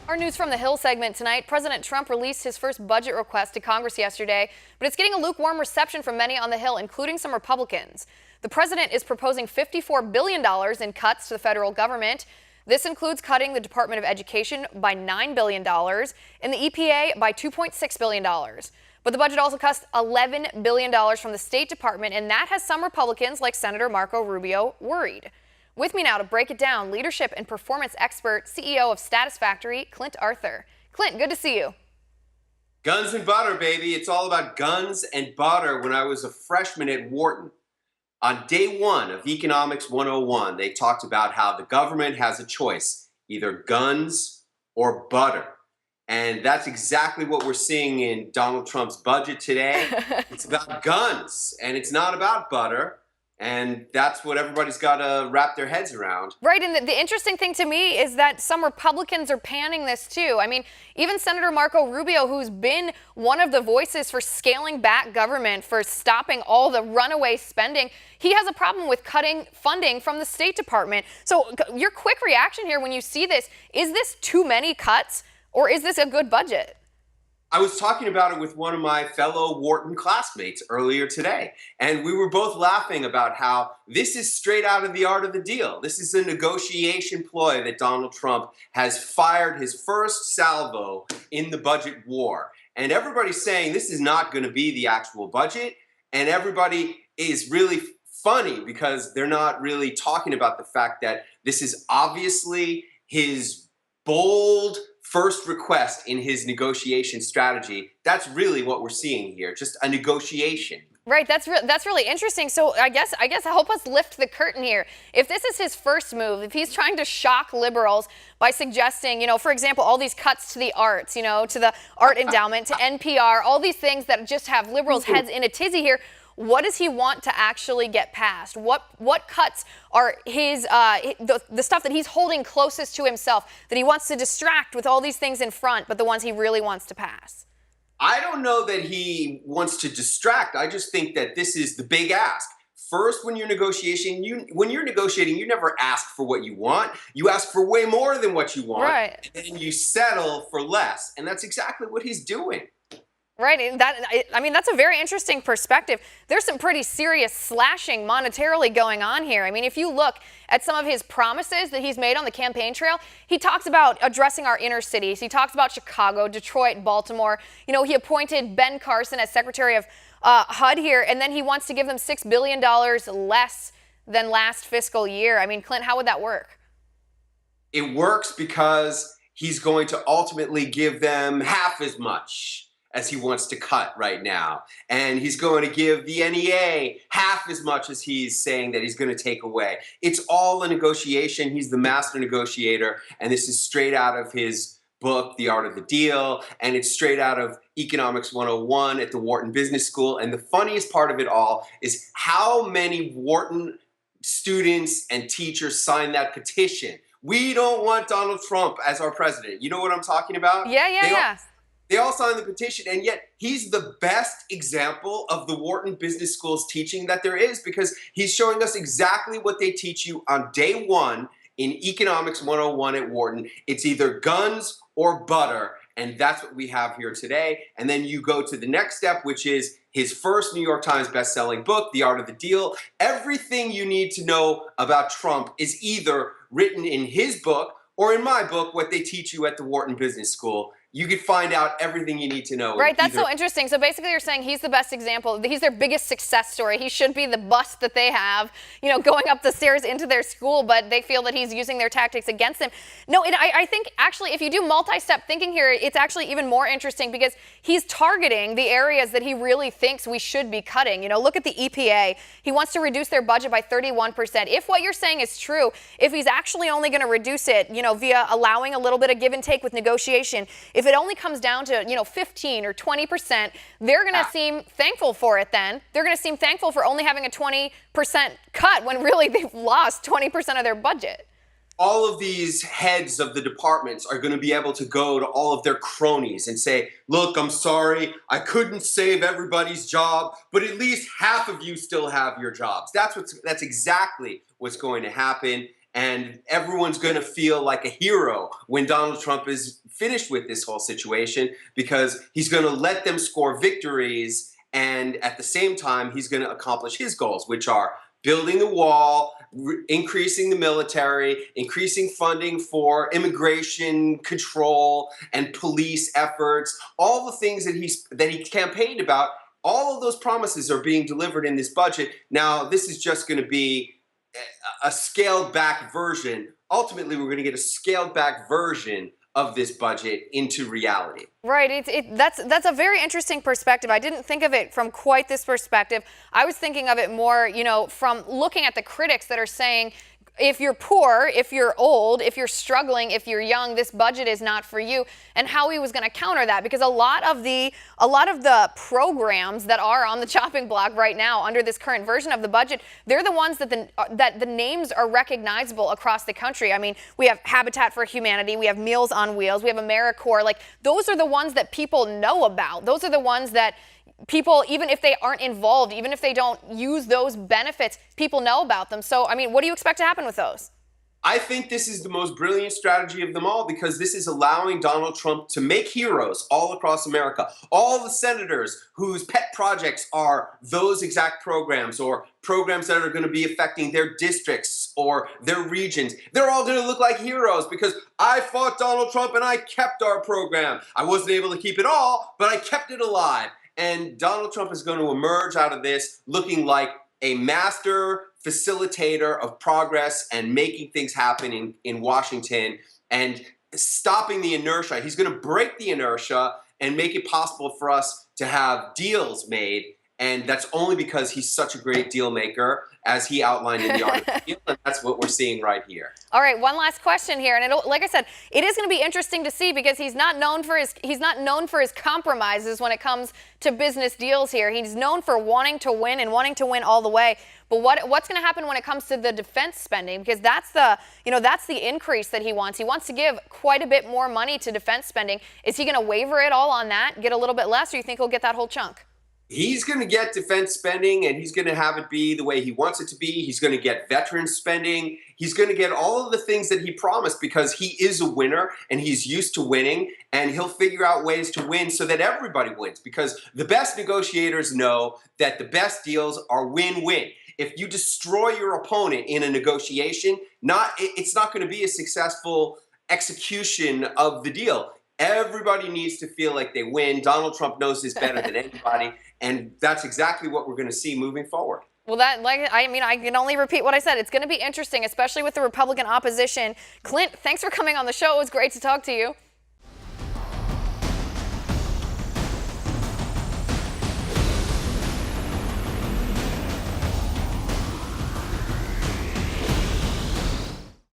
Our News from the Hill segment tonight, President Trump released his first budget request to Congress yesterday, but it's getting a lukewarm reception from many on the Hill, including some Republicans. The president is proposing $54 billion in cuts to the federal government. This includes cutting the Department of Education by $9 billion and the EPA by $2.6 billion. But the budget also cuts $11 billion from the State Department, and that has some Republicans, like Senator Marco Rubio, worried. With me now to break it down, leadership and performance expert, CEO of Status Factory, Clint Arthur. Clint, good to see you. Guns and butter, baby. It's all about guns and butter. When I was a freshman at Wharton, on day one of Economics 101, they talked about how the government has a choice, either guns or butter. And that's exactly what we're seeing in Donald Trump's budget today. It's about guns, and it's not about butter. And that's what everybody's got to wrap their heads around. Right, and the interesting thing to me is that some Republicans are panning this too. I mean, even Senator Marco Rubio, who's been one of the voices for scaling back government, for stopping all the runaway spending, he has a problem with cutting funding from the State Department. So your quick reaction here when you see this, is this too many cuts or is this a good budget? I was talking about it with one of my fellow Wharton classmates earlier today, and we were both laughing about how this is straight out of The Art of the Deal. This is a negotiation ploy that Donald Trump has fired his first salvo in the budget war. And everybody's saying this is not going to be the actual budget, and everybody is really funny because they're not really talking about the fact that this is obviously his bold first request in his negotiation strategy. That's really what we're seeing here, just a negotiation. Right, that's really interesting. So I guess help us lift the curtain here. If this is his first move, if he's trying to shock liberals by suggesting, for example, all these cuts to the arts, to the art endowment, to NPR, all these things that just have liberals' heads in a tizzy here, what does he want to actually get passed? What cuts are the stuff that he's holding closest to himself, that he wants to distract with all these things in front, but the ones he really wants to pass? I don't know that he wants to distract. I just think that this is the big ask. First, when you're negotiating, you never ask for what you want. You ask for way more than what you want, right? And you settle for less. And that's exactly what he's doing. Right, and that's a very interesting perspective. There's some pretty serious slashing monetarily going on here. I mean, if you look at some of his promises that he's made on the campaign trail, he talks about addressing our inner cities. He talks about Chicago, Detroit, Baltimore. He appointed Ben Carson as Secretary of HUD here, and then he wants to give them $6 billion less than last fiscal year. I mean, Clint, how would that work? It works because he's going to ultimately give them half as much as he wants to cut right now. And he's going to give the NEA half as much as he's saying that he's going to take away. It's all a negotiation. He's the master negotiator. And this is straight out of his book, The Art of the Deal. And it's straight out of Economics 101 at the Wharton Business School. And the funniest part of it all is how many Wharton students and teachers signed that petition. We don't want Donald Trump as our president. You know what I'm talking about? Yeah. They all signed the petition, and yet he's the best example of the Wharton Business School's teaching that there is, because he's showing us exactly what they teach you on day one in Economics 101 at Wharton. It's either guns or butter, and that's what we have here today. And then you go to the next step, which is his first New York Times best-selling book, The Art of the Deal. Everything you need to know about Trump is either written in his book or in my book, what they teach you at the Wharton Business School. You could find out everything you need to know. Right, that's so interesting. So basically you're saying he's the best example. He's their biggest success story. He should be the bust that they have, going up the stairs into their school, but they feel that he's using their tactics against them. No, I think actually if you do multi-step thinking here, it's actually even more interesting because he's targeting the areas that he really thinks we should be cutting. Look at the EPA. He wants to reduce their budget by 31%. If what you're saying is true, if he's actually only going to reduce it, via allowing a little bit of give and take with negotiation, if it only comes down to, 15 or 20%, they're going to seem thankful for it then. They're going to seem thankful for only having a 20% cut when really they've lost 20% of their budget. All of these heads of the departments are going to be able to go to all of their cronies and say, look, I'm sorry, I couldn't save everybody's job, but at least half of you still have your jobs. That's exactly what's going to happen. And everyone's going to feel like a hero when Donald Trump is finished with this whole situation, because he's going to let them score victories, and at the same time he's going to accomplish his goals, which are building the wall, increasing the military, increasing funding for immigration control and police efforts, all the things that he campaigned about. All of those promises are being delivered in this budget. Now, this is just going to be a scaled back version. Ultimately, we're going to get a scaled back version of this budget into reality. Right. That's a very interesting perspective. I didn't think of it from quite this perspective. I was thinking of it more, from looking at the critics that are saying, if you're poor, if you're old, if you're struggling, if you're young, this budget is not for you, and how he was going to counter that, because a lot of the programs that are on the chopping block right now under this current version of the budget, they're the ones that the names are recognizable across the country. I mean, we have Habitat for Humanity, we have Meals on Wheels, we have AmeriCorps. Like, those are the ones that people know about. Those are the ones that people, even if they aren't involved, even if they don't use those benefits, people know about them. So, I mean, what do you expect to happen with those? I think this is the most brilliant strategy of them all, because this is allowing Donald Trump to make heroes all across America. All the senators whose pet projects are those exact programs, or programs that are going to be affecting their districts or their regions, they're all going to look like heroes, because I fought Donald Trump and I kept our program. I wasn't able to keep it all, but I kept it alive. And Donald Trump is going to emerge out of this looking like a master facilitator of progress and making things happen in Washington, and stopping the inertia. He's going to break the inertia and make it possible for us to have deals made. And that's only because he's such a great deal maker, as he outlined in the article. And that's what we're seeing right here. All right, one last question here, and like I said, it is going to be interesting to see, because he's not known for his compromises when it comes to business deals here. He's known for wanting to win and wanting to win all the way. But what's going to happen when it comes to the defense spending? Because that's the increase that he wants. He wants to give quite a bit more money to defense spending. Is he going to waver it all on that, get a little bit less, or you think he'll get that whole chunk? He's going to get defense spending, and he's going to have it be the way he wants it to be. He's going to get veteran spending. He's going to get all of the things that he promised, because he is a winner and he's used to winning, and he'll figure out ways to win so that everybody wins, because the best negotiators know that the best deals are win-win. If you destroy your opponent in a negotiation, it's not going to be a successful execution of the deal. Everybody needs to feel like they win. Donald Trump knows this better than anybody, and that's exactly what we're going to see moving forward. Well, I can only repeat what I said. It's going to be interesting, especially with the Republican opposition. Clint, thanks for coming on the show. It was great to talk to you.